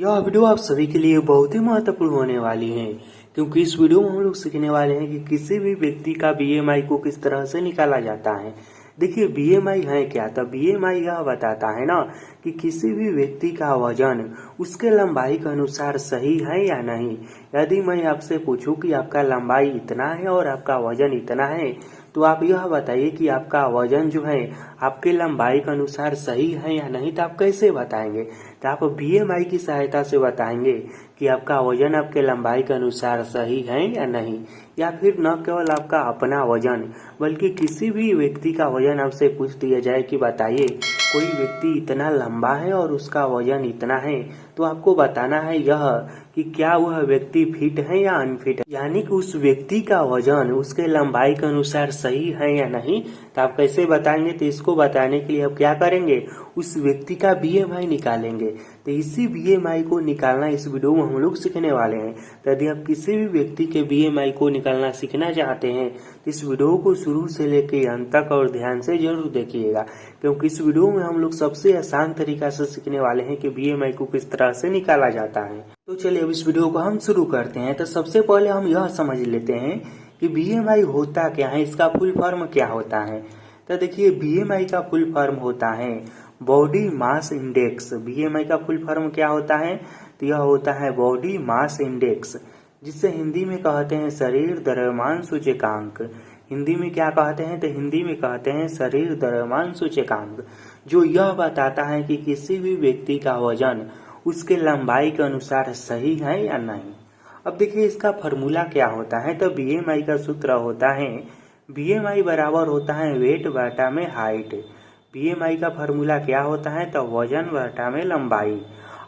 यह वीडियो आप सभी के लिए बहुत ही महत्वपूर्ण होने वाली है, क्योंकि इस वीडियो में हम लोग सीखने वाले हैं कि किसी भी व्यक्ति का बीएमआई को किस तरह से निकाला जाता है। देखिए बीएमआई है क्या, तो बीएमआई यह बताता है ना कि किसी भी व्यक्ति का वजन उसके लंबाई के अनुसार सही है या नहीं। यदि मैं आपसे पूछूं कि आपका लंबाई इतना है और आपका वजन इतना है, तो आप यह बताइए कि आपका वजन जो है आपके लंबाई के अनुसार सही है या नहीं। तो आप कैसे बताएंगे? तो आप बीएमआई की सहायता से बताएंगे कि आपका वजन आपके लंबाई के अनुसार सही है या नहीं। या फिर न केवल आपका अपना वजन बल्कि किसी भी व्यक्ति का वजन आपसे पूछ दिया जाए कि बताइए कोई व्यक्ति इतना लंबा है और उसका वजन इतना है, तो आपको बताना है यह कि क्या वह व्यक्ति फिट है या अनफिट है, यानी कि उस व्यक्ति का वजन उसके लंबाई के अनुसार सही है या नहीं। तो आप कैसे बताएंगे? तो इसको बताने के लिए आप क्या करेंगे, उस व्यक्ति का बीएमआई निकालेंगे। तो इसी बीएमआई को निकालना इस वीडियो में हम लोग सीखने वाले हैं। तो यदि आप किसी भी व्यक्ति के बीएमआई को निकालना सीखना चाहते हैं तो इस वीडियो को शुरू से लेकर अंत तक और ध्यान से जरूर देखिएगा, क्योंकि इस वीडियो में हम लोग सबसे आसान तरीका से सीखने वाले हैं कि बीएमआई को किस तरह से निकाला जाता है। तो चलिए अब इस वीडियो को हम शुरू करते हैं। तो सबसे पहले हम यह समझ लेते हैं कि बीएमआई होता क्या है, इसका फुल फॉर्म क्या होता है। तो देखिए बीएमआई का फुल फॉर्म होता है बॉडी मास इंडेक्स। बीएमआई का फुल फॉर्म क्या होता है? तो यह होता है बॉडी मास इंडेक्स, जिसे हिंदी में कहते हैं शरीर द्रव्यमान सूचकांक। हिंदी में क्या कहते हैं? तो हिंदी में कहते हैं शरीर द्रव्यमान सूचकांक, जो यह बताता है कि किसी भी व्यक्ति का वजन उसके लंबाई के अनुसार सही है या नहीं। अब देखिए इसका फॉर्मूला क्या होता है। तो बीएमआई का सूत्र होता है बीएमआई बराबर होता है वेट बटा में हाइट। बीएमआई का फॉर्मूला क्या होता है? तो वजन बटा में लंबाई।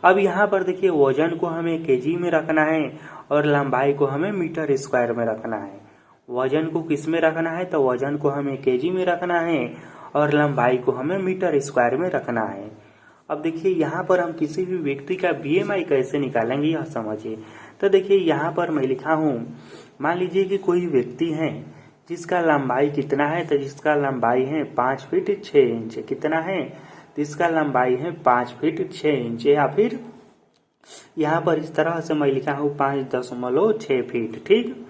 अब यहाँ पर देखिए वजन को हमें केजी में रखना है और लंबाई को हमें मीटर स्क्वायर में रखना है। वजन को किस में रखना है? तो वजन को हमें केजी में रखना है और लंबाई को हमें मीटर स्क्वायर में रखना है। अब देखिए यहाँ पर हम किसी भी व्यक्ति का बीएमआई कैसे निकालेंगे यह समझिए। तो देखिए यहाँ पर मैं लिखा हूँ, मान लीजिए कि कोई व्यक्ति है जिसका लंबाई कितना है, तो जिसका लंबाई है 5 फीट 6 इंच। कितना है? तो इसका लंबाई है 5 फीट 6 इंच, या फिर यहाँ पर इस तरह से मैं लिखा हूँ 5.6 फीट, ठीक।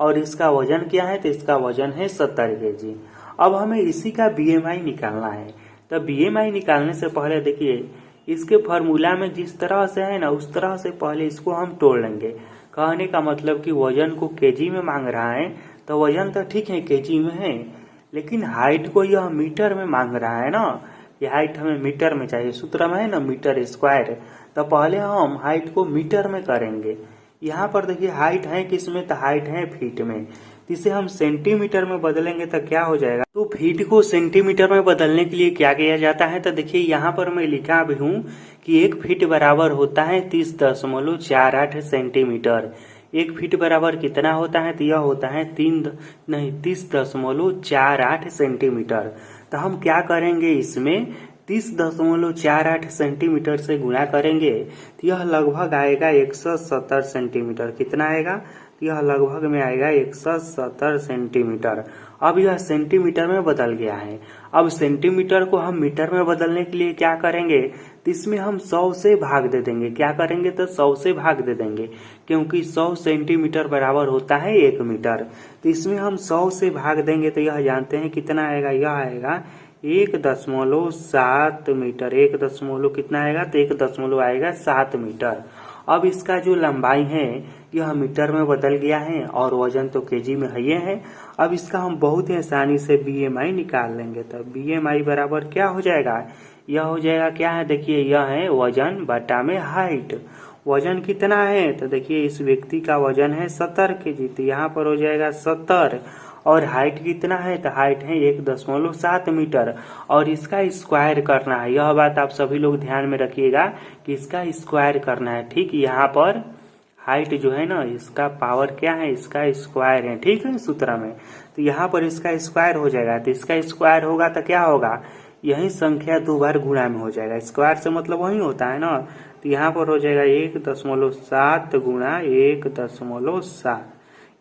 और इसका वजन क्या है? तो इसका वजन है 70 केजी। अब हमें इसी का बीएमआई निकालना है। तो बीएमआई निकालने से पहले देखिए इसके फॉर्मूला में जिस तरह से है ना, उस तरह से पहले इसको हम तोड़ लेंगे। कहने का मतलब कि वजन को केजी में मांग रहा है, तो वजन तो ठीक है केजी में है, लेकिन हाइट को यह मीटर में मांग रहा है ना। ये हाइट हमें मीटर में चाहिए, सूत्र में है ना मीटर स्क्वायर। तो पहले हम हाइट को मीटर में करेंगे। यहाँ पर देखिए हाइट है किस में? तो हाइट है फीट में। इसे हम सेंटीमीटर में बदलेंगे तो क्या हो जाएगा? तो फीट को सेंटीमीटर में बदलने के लिए क्या किया जाता है? तो देखिए यहाँ पर मैं लिखा भी हूँ कि 1 फीट बराबर होता है 30.48 सेंटीमीटर। 1 फीट बराबर कितना होता है? तो यह होता है 30.48 सेंटीमीटर। तो हम क्या करेंगे, इसमें 30.48 सेंटीमीटर से गुणा करेंगे तो यह लगभग आएगा 170 सेंटीमीटर। कितना आएगा? यह लगभग में आएगा 170 सेंटीमीटर। अब यह सेंटीमीटर में बदल गया है। अब सेंटीमीटर को हम मीटर में बदलने के लिए क्या करेंगे? तो इसमें हम 100 से भाग दे देंगे। क्या करेंगे? तो 100 से भाग दे देंगे, क्योंकि 100 सेंटीमीटर बराबर होता है 1 मीटर। तो इसमें हम 100 से भाग देंगे तो यह जानते हैं कितना आएगा? यह आएगा 1.7 मीटर। 1 कितना आएगा? तो 1 आएगा 7 मीटर। अब इसका जो लंबाई है यह मीटर में बदल गया है और वजन तो केजी में है। अब इसका हम बहुत ही आसानी से बीएमआई निकाल लेंगे। तो बीएमआई बराबर क्या हो जाएगा? यह हो जाएगा क्या है? देखिए यह है वजन बटा में हाइट। वजन कितना है? तो देखिए इस व्यक्ति का वजन है 70 केजी, तो यहाँ पर हो जाएगा 70। और हाइट कितना है? तो हाइट है 1.7 मीटर। और इसका स्क्वायर करना है, यह बात आप सभी लोग ध्यान में रखिएगा कि इसका स्क्वायर करना है, ठीक। यहाँ पर हाइट जो है ना, इसका पावर क्या है? इसका स्क्वायर है, ठीक है, सूत्र में। तो यहाँ पर इसका स्क्वायर हो जाएगा। तो इसका स्क्वायर होगा तो क्या होगा? यही संख्या 2 बार गुणा में हो जाएगा। स्क्वायर से मतलब वही होता है ना। तो यहाँ पर हो जाएगा 1.7 गुणा 1.7।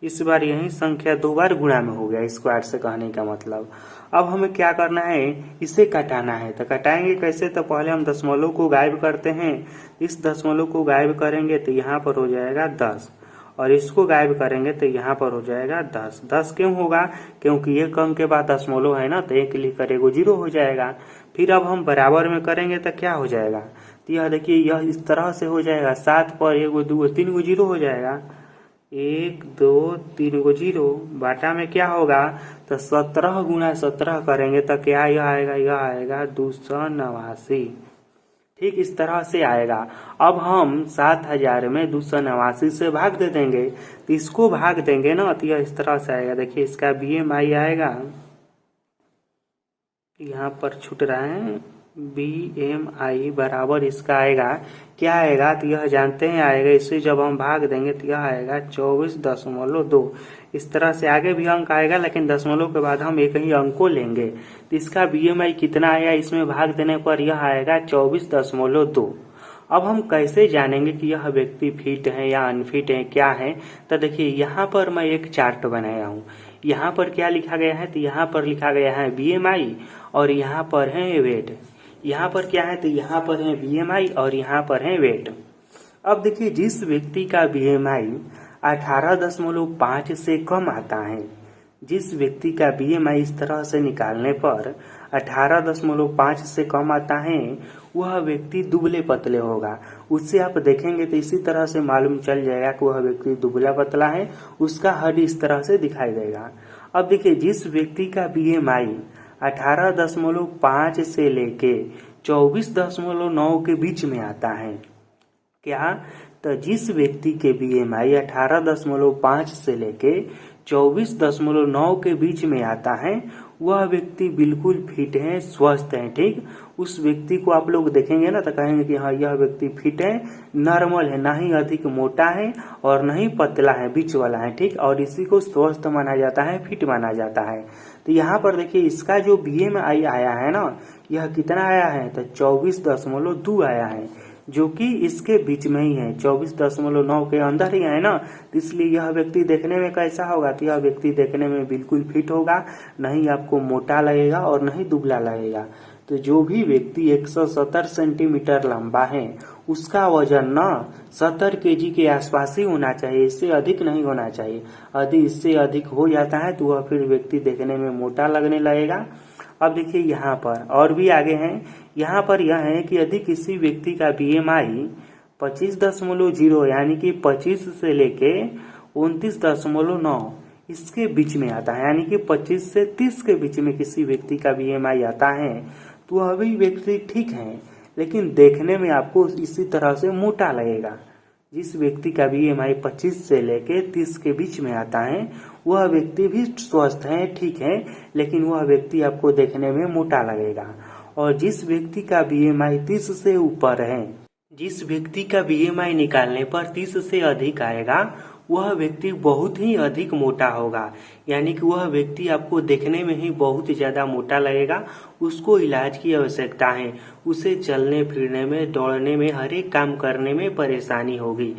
इस बार यही संख्या 2 बार गुणा में हो गया, स्क्वायर से कहने का मतलब। अब हमें क्या करना है, इसे कटाना है। तो कटाएंगे कैसे, तो पहले हम दशमलव को गायब करते हैं। इस दशमलव को गायब करेंगे तो यहाँ पर हो जाएगा 10, और इसको गायब करेंगे तो यहाँ पर हो जाएगा 10। 10 क्यों होगा, क्योंकि एक अंक के बाद दशमलव है ना, तो एक लिख कर एगो 0 हो जाएगा। फिर अब हम बराबर में करेंगे तो क्या हो जाएगा, तो यह देखिए यह इस तरह से हो जाएगा। 7 पर एगो 2 3 गो 0 हो जाएगा, 1 2 3 गो 0। बाटा में क्या होगा, तो 17 गुना 17 करेंगे तो क्या यह आएगा 289। ठीक इस तरह से आएगा। अब हम 7000 में 289 से भाग दे देंगे, तो इसको भाग देंगे ना, तो यह इस तरह से आएगा। देखिए इसका BMI आएगा, यहाँ पर छूट रहा है, BMI बराबर इसका आएगा, क्या आएगा, तो यह जानते हैं आएगा। इसे जब हम भाग देंगे तो यह आएगा 24.2। इस तरह से आगे भी अंक आएगा, लेकिन दशमलव के बाद हम एक ही अंक को लेंगे। तो इसका BMI कितना आया, इसमें भाग देने पर यह आएगा 24.2। अब हम कैसे जानेंगे कि यह व्यक्ति फिट है या अनफिट है, क्या है, तो देखिए यहाँ पर मैं एक चार्ट बनाया हूँ। यहाँ पर क्या लिखा गया है, तो यहाँ पर लिखा गया है BMI, और यहाँ पर है वेट। यहाँ पर क्या है, तो यहाँ पर है BMI और यहाँ पर है वेट। अब देखिए जिस व्यक्ति का BMI 18.5 से कम आता है, जिस व्यक्ति का BMI इस तरह से निकालने पर 18.5 से कम आता है, वह व्यक्ति दुबले पतले होगा। उससे आप देखेंगे तो इसी तरह से मालूम चल जाएगा कि वह व्यक्ति दुबला पतला है, उसका हड्डी इस तरह से दिखाई देगा। अब देखिए जिस व्यक्ति का BMI 18.5 से लेके 24.9 के बीच में आता है, क्या, तो जिस व्यक्ति के BMI 18.5 से लेके 24.9 के बीच में आता है, वह व्यक्ति बिल्कुल फिट है, स्वस्थ है। ठीक, उस व्यक्ति को आप लोग देखेंगे ना तो कहेंगे कि हाँ यह व्यक्ति फिट है, नॉर्मल है, ना ही अधिक मोटा है और ना ही पतला है, बीच वाला है। ठीक, और इसी को स्वस्थ माना जाता है, फिट माना जाता है। तो यहाँ पर देखिए इसका जो BMI आया है ना, यह कितना आया है, तो 24.2 आया है, जो कि इसके बीच में ही है, 24.9 के अंदर ही है ना। तो इसलिए यह व्यक्ति देखने में कैसा होगा, तो यह व्यक्ति देखने में बिल्कुल फिट होगा, नहीं आपको मोटा लगेगा और नहीं दुबला लगेगा। तो जो भी व्यक्ति 170 सेंटीमीटर लंबा है, उसका वजन ना 70 kg के आसपास ही होना चाहिए, इससे अधिक नहीं होना चाहिए। यदि इससे अधिक हो जाता है तो वह फिर व्यक्ति देखने में मोटा लगने लगेगा। अब देखिए यहाँ पर और भी आगे हैं, यहाँ पर यह है कि यदि किसी व्यक्ति का BMI 25.0 यानी कि 25 से लेके 29.9 इसके बीच में आता है, यानी कि 25 से 30 के बीच में किसी व्यक्ति का BMI आता है, तो वह भी व्यक्ति ठीक है, लेकिन देखने में आपको इसी तरह से मोटा लगेगा। जिस व्यक्ति का BMI 25 से लेके 30 के बीच में आता है, वह व्यक्ति भी स्वस्थ है, ठीक है, लेकिन वह व्यक्ति आपको देखने में मोटा लगेगा। और जिस व्यक्ति का BMI 30 से ऊपर है, जिस व्यक्ति का BMI निकालने पर 30 से अधिक आएगा, वह व्यक्ति बहुत ही अधिक मोटा होगा, यानी कि वह व्यक्ति आपको देखने में ही बहुत ज़्यादा मोटा लगेगा। उसको इलाज की आवश्यकता है, उसे चलने फिरने में, दौड़ने में, हर एक काम करने में परेशानी होगी।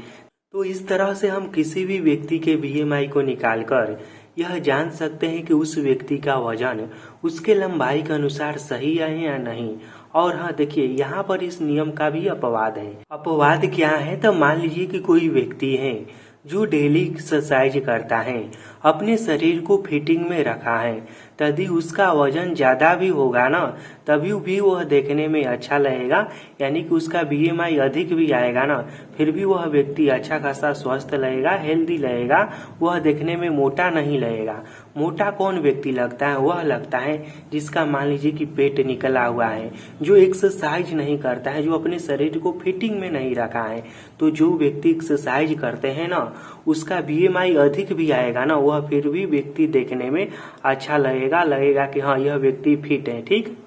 तो इस तरह से हम किसी भी व्यक्ति के BMI को निकालकर यह जान सकते हैं कि उस व्यक्ति का वजन उसके लंबाई के अनुसार सही है या नहीं। और हाँ देखिए यहाँ पर इस नियम का भी अपवाद है। अपवाद क्या है, तो मान लीजिए कि कोई व्यक्ति है जो डेली एक्सरसाइज करता है, अपने शरीर को फिटिंग में रखा है, यदि उसका वजन ज़्यादा भी होगा ना, तभी भी वह देखने में अच्छा लगेगा, यानी कि उसका BMI अधिक भी आएगा ना, फिर भी वह व्यक्ति अच्छा खासा स्वस्थ लगेगा, हेल्दी लगेगा, वह देखने में मोटा नहीं लगेगा। मोटा कौन व्यक्ति लगता है, वह लगता है जिसका मान लीजिए कि पेट निकला हुआ है, जो एक्सरसाइज नहीं करता है, जो अपने शरीर को फिटिंग में नहीं रखा है। तो जो व्यक्ति एक्सरसाइज करते हैं ना, उसका BMI अधिक भी आएगा ना, वह फिर भी व्यक्ति देखने में अच्छा लगेगा कि हाँ यह व्यक्ति फिट है। ठीक।